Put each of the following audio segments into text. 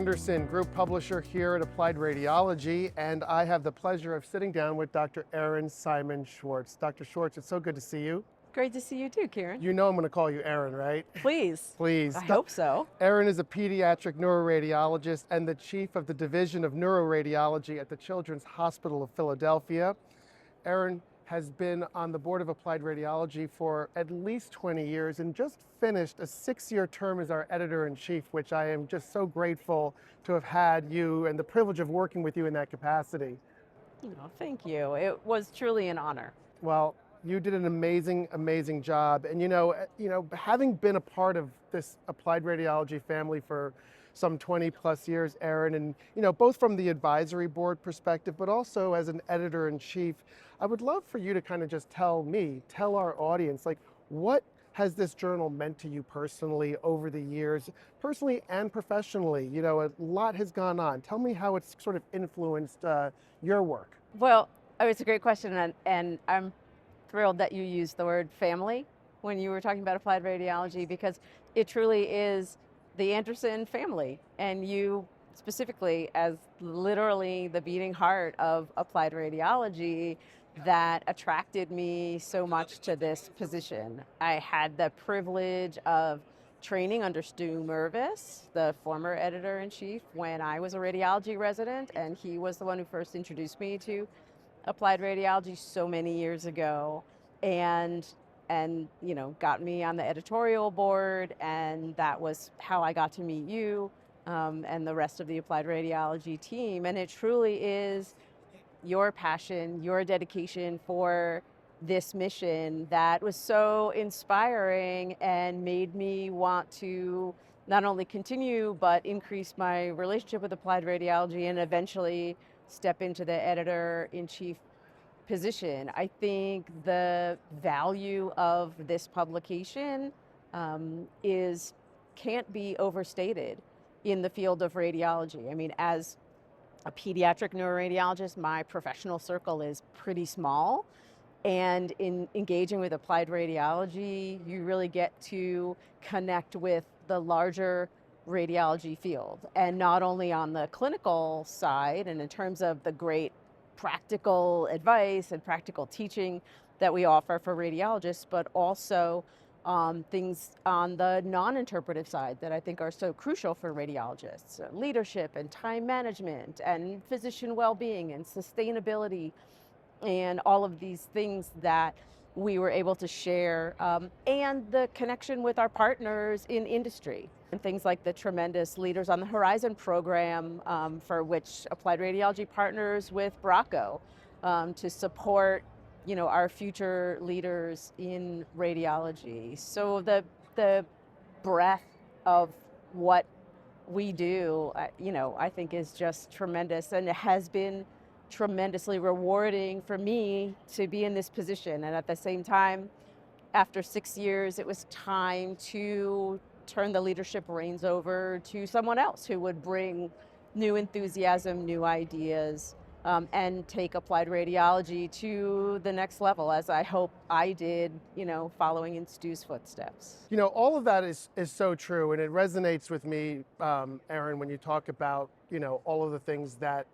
Anderson, group publisher here at Applied Radiology, and I have the pleasure of sitting down with Dr. Erin Simon Schwartz. Dr. Schwartz, it's so good to see you. Great to see you too, Karen. You know I'm going to call you Erin, right? Please. Please. I hope so. Erin is a pediatric neuroradiologist and the chief of the Division of Neuroradiology at the Children's Hospital of Philadelphia. Erin has been on the board of Applied Radiology for at least 20 years and just finished a 6-year term as our editor-in-chief, which I am just so grateful to have had you and the privilege of working with you in that capacity. Oh, thank you. It was truly an honor. Well, you did an amazing, amazing job. And having been a part of this Applied Radiology family for some 20 plus years, Erin, and both from the advisory board perspective, but also as an editor-in-chief, I would love for you to kind of just tell our audience, like, what has this journal meant to you personally over the years, personally and professionally? A lot has gone on. Tell me how it's sort of influenced your work. Well, it's a great question, and I'm thrilled that you used the word family when you were talking about Applied Radiology, because it truly is the Anderson family, and you specifically as literally the beating heart of Applied Radiology that attracted me so much to this position. I had the privilege of training under Stu Mervis, the former editor-in-chief, when I was a radiology resident, and he was the one who first introduced me to Applied Radiology so many years ago, and got me on the editorial board, and that was how I got to meet you and the rest of the Applied Radiology team. And it truly is your passion, your dedication for this mission that was so inspiring and made me want to not only continue but increase my relationship with Applied Radiology and eventually step into the editor-in-chief position. I think the value of this publication can't be overstated in the field of radiology. I mean, as a pediatric neuroradiologist, my professional circle is pretty small, and in engaging with Applied Radiology, you really get to connect with the larger radiology field, and not only on the clinical side and in terms of the great practical advice and practical teaching that we offer for radiologists, but also things on the non-interpretive side that I think are so crucial for radiologists: leadership and time management and physician well-being and sustainability, and all of these things that we were able to share, and the connection with our partners in industry. And things like the tremendous Leaders on the Horizon program, for which Applied Radiology partners with Bracco to support our future leaders in radiology. So the breadth of what we do, I think is just tremendous, and it has been tremendously rewarding for me to be in this position. And at the same time, after 6 years, it was time to turn the leadership reins over to someone else who would bring new enthusiasm, new ideas, and take Applied Radiology to the next level, as I hope I did, following in Stu's footsteps. All of that is so true, and it resonates with me, Erin, when you talk about, all of the things that,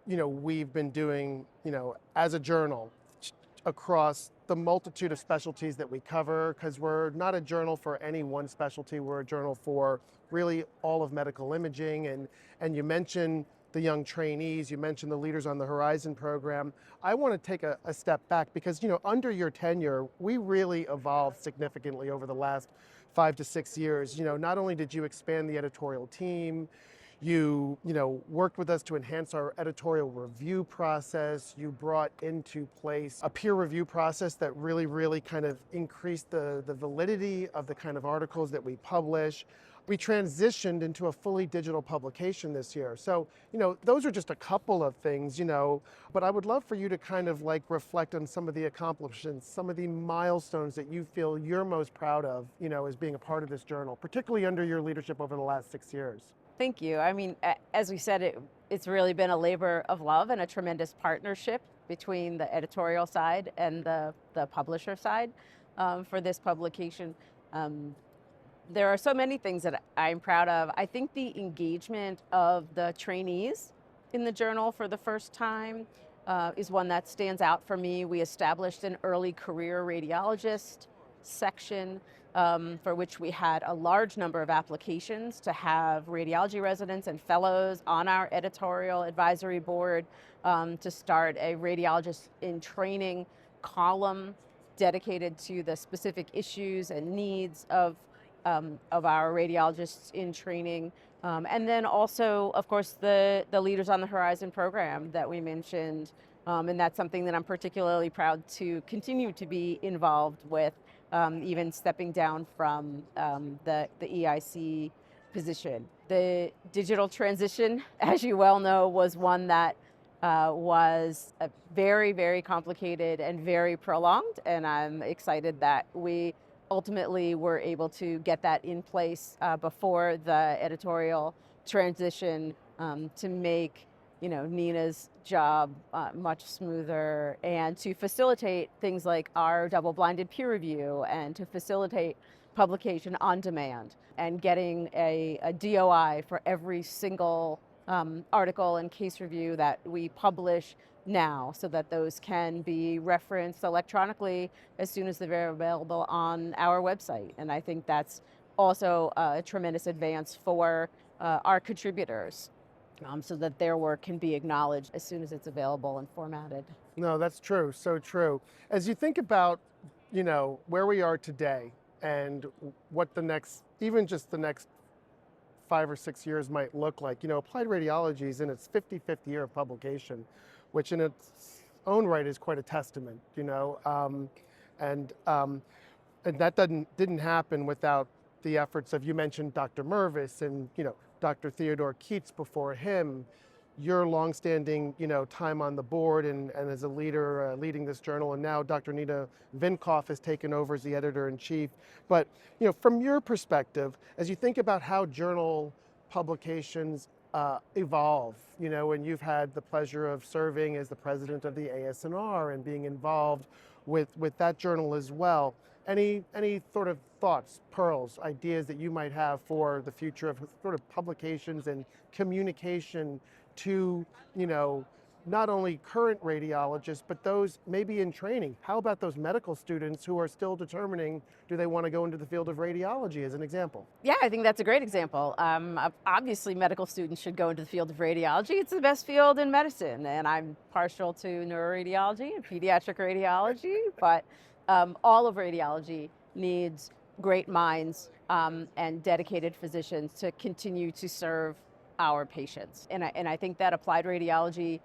we've been doing, as a journal across the multitude of specialties that we cover, because we're not a journal for any one specialty, we're a journal for really all of medical imaging. And you mentioned the young trainees, you mentioned the Leaders on the Horizon program. I want to take a step back because, under your tenure, we really evolved significantly over the last 5 to 6 years. Not only did you expand the editorial team, you worked with us to enhance our editorial review process. You brought into place a peer review process that really kind of increased the validity of the kind of articles that we publish. We transitioned into a fully digital publication this year. So, those are just a couple of things, but I would love for you to kind of reflect on some of the accomplishments, some of the milestones that you feel you're most proud of, as being a part of this journal, particularly under your leadership over the last 6 years. Thank you. I mean, as we said, it's really been a labor of love and a tremendous partnership between the editorial side and the publisher side for this publication. There are so many things that I'm proud of. I think the engagement of the trainees in the journal for the first time is one that stands out for me. We established an early career radiologist section for which we had a large number of applications to have radiology residents and fellows on our editorial advisory board, to start a radiologist in training column dedicated to the specific issues and needs of our radiologists in training. And then also, of course, the Leaders on the Horizon program that we mentioned. And that's something that I'm particularly proud to continue to be involved with, even stepping down from the EIC position. The digital transition, as you well know, was one that was very, very complicated and very prolonged. And I'm excited that we ultimately were able to get that in place before the editorial transition, to make Nina's job much smoother, and to facilitate things like our double-blinded peer review, and to facilitate publication on demand, and getting a DOI for every single article and case review that we publish now, so that those can be referenced electronically as soon as they're available on our website. And I think that's also a tremendous advance for our contributors, so that their work can be acknowledged as soon as it's available and formatted. No, that's true. So true. As you think about, where we are today and what the next, even just the next 5 or 6 years might look like, applied radiology is in its 55th year of publication, which in its own right is quite a testament, and that didn't happen without the efforts of, you mentioned Dr. Mervis and, Dr. Theodore Keats before him, your longstanding, time on the board and as a leader leading this journal, and now Dr. Nina Vinkoff has taken over as the editor-in-chief. But, from your perspective, as you think about how journal publications evolve, and you've had the pleasure of serving as the president of the ASNR and being involved with that journal as well. Any sort of thoughts, pearls, ideas that you might have for the future of sort of publications and communication to, not only current radiologists, but those maybe in training? How about those medical students who are still determining, do they want to go into the field of radiology, as an example? Yeah, I think that's a great example. Obviously, medical students should go into the field of radiology. It's the best field in medicine, and I'm partial to neuroradiology and pediatric radiology, but all of radiology needs great minds and dedicated physicians to continue to serve our patients. And I think that applied radiology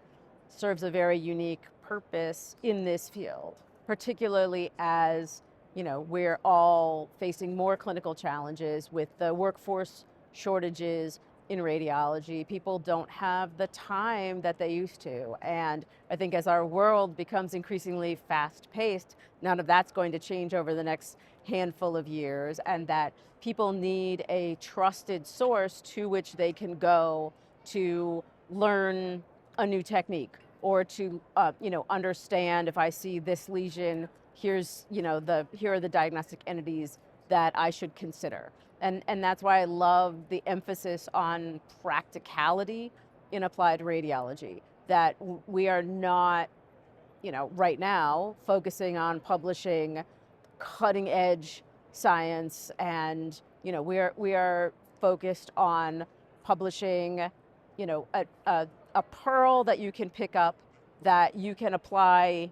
serves a very unique purpose in this field, particularly as we're all facing more clinical challenges with the workforce shortages in radiology. People don't have the time that they used to. And I think as our world becomes increasingly fast-paced, none of that's going to change over the next handful of years, and that people need a trusted source to which they can go to learn a new technique, or to understand, if I see this lesion, here are the diagnostic entities that I should consider. And that's why I love the emphasis on practicality in applied radiology, that we are not, right now focusing on publishing cutting edge science, and we are focused on publishing a pearl that you can pick up, that you can apply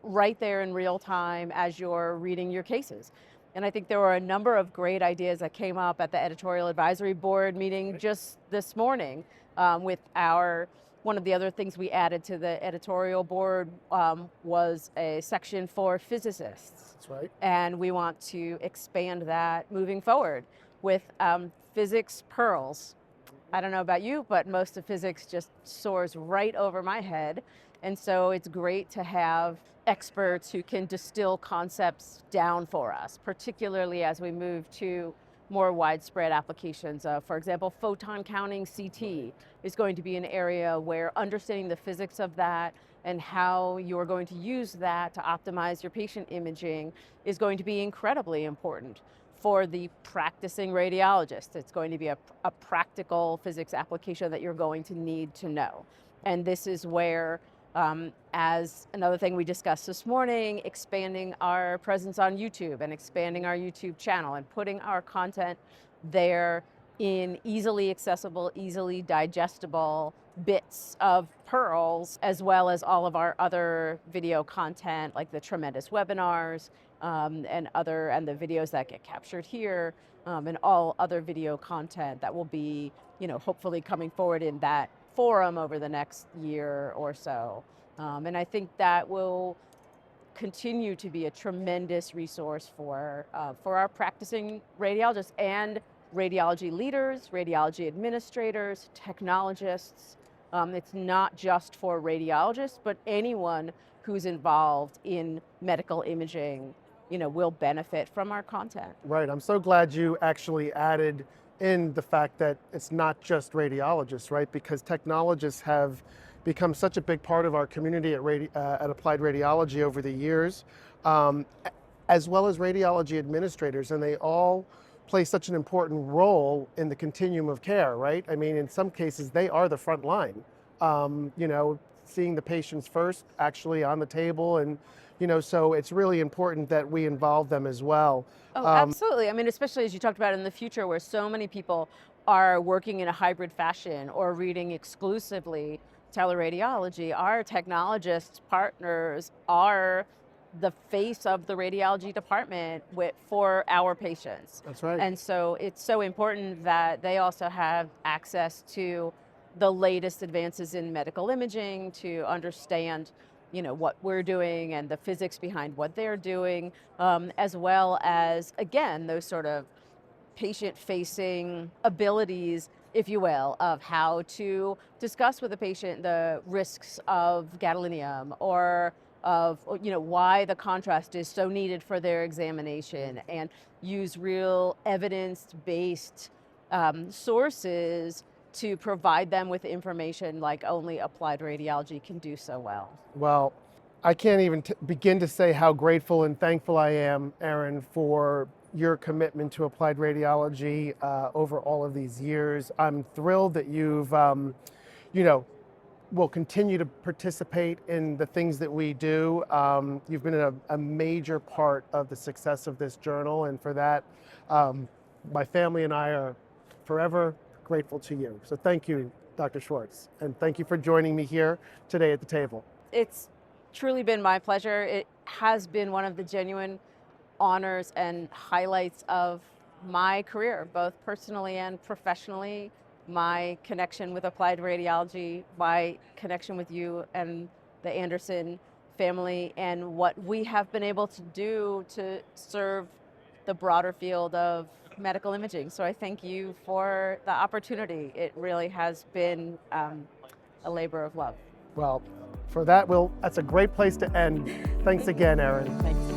right there in real time as you're reading your cases. And I think there were a number of great ideas that came up at the editorial advisory board meeting just this morning. With one of the other things we added to the editorial board was a section for physicists. That's right. And we want to expand that moving forward with physics pearls. I don't know about you, but most of physics just soars right over my head. And so it's great to have experts who can distill concepts down for us, particularly as we move to more widespread applications. For example, photon counting CT is going to be an area where understanding the physics of that and how you're going to use that to optimize your patient imaging is going to be incredibly important for the practicing radiologist. It's going to be a practical physics application that you're going to need to know. And this is where, as another thing we discussed this morning, expanding our presence on YouTube and expanding our YouTube channel and putting our content there in easily accessible, easily digestible bits of pearls, as well as all of our other video content, like the tremendous webinars, and the videos that get captured here, and all other video content that will be, hopefully coming forward in that forum over the next year or so. And I think that will continue to be a tremendous resource for our practicing radiologists and radiology leaders, radiology administrators, technologists. It's not just for radiologists, but anyone who's involved in medical imaging, will benefit from our content. Right, I'm so glad you actually added in the fact that it's not just radiologists, right? Because technologists have become such a big part of our community at Applied Radiology over the years, as well as radiology administrators, and they all play such an important role in the continuum of care, right? I mean, in some cases, they are the front line, seeing the patients first, actually on the table, and so it's really important that we involve them as well. Oh, absolutely. I mean, especially as you talked about in the future, where so many people are working in a hybrid fashion or reading exclusively teleradiology, our technologist partners are the face of the radiology department for our patients. That's right. And so it's so important that they also have access to the latest advances in medical imaging to understand what we're doing and the physics behind what they're doing, as well as, again, those sort of patient-facing abilities, if you will, of how to discuss with a patient the risks of gadolinium or of why the contrast is so needed for their examination, and use real evidence-based sources to provide them with information like only Applied Radiology can do so well. Well, I can't even begin to say how grateful and thankful I am, Erin, for your commitment to Applied Radiology over all of these years. I'm thrilled that you've, will continue to participate in the things that we do. You've been a major part of the success of this journal, and for that, my family and I are forever grateful to you. So thank you, Dr. Schwartz, and thank you for joining me here today at the table. It's truly been my pleasure. It has been one of the genuine honors and highlights of my career, both personally and professionally. My connection with Applied Radiology, my connection with you and the Anderson family, and what we have been able to do to serve the broader field of medical imaging. So I thank you for the opportunity. It really has been a labor of love. Well, for that, that's a great place to end. Thanks again, Erin. Thanks.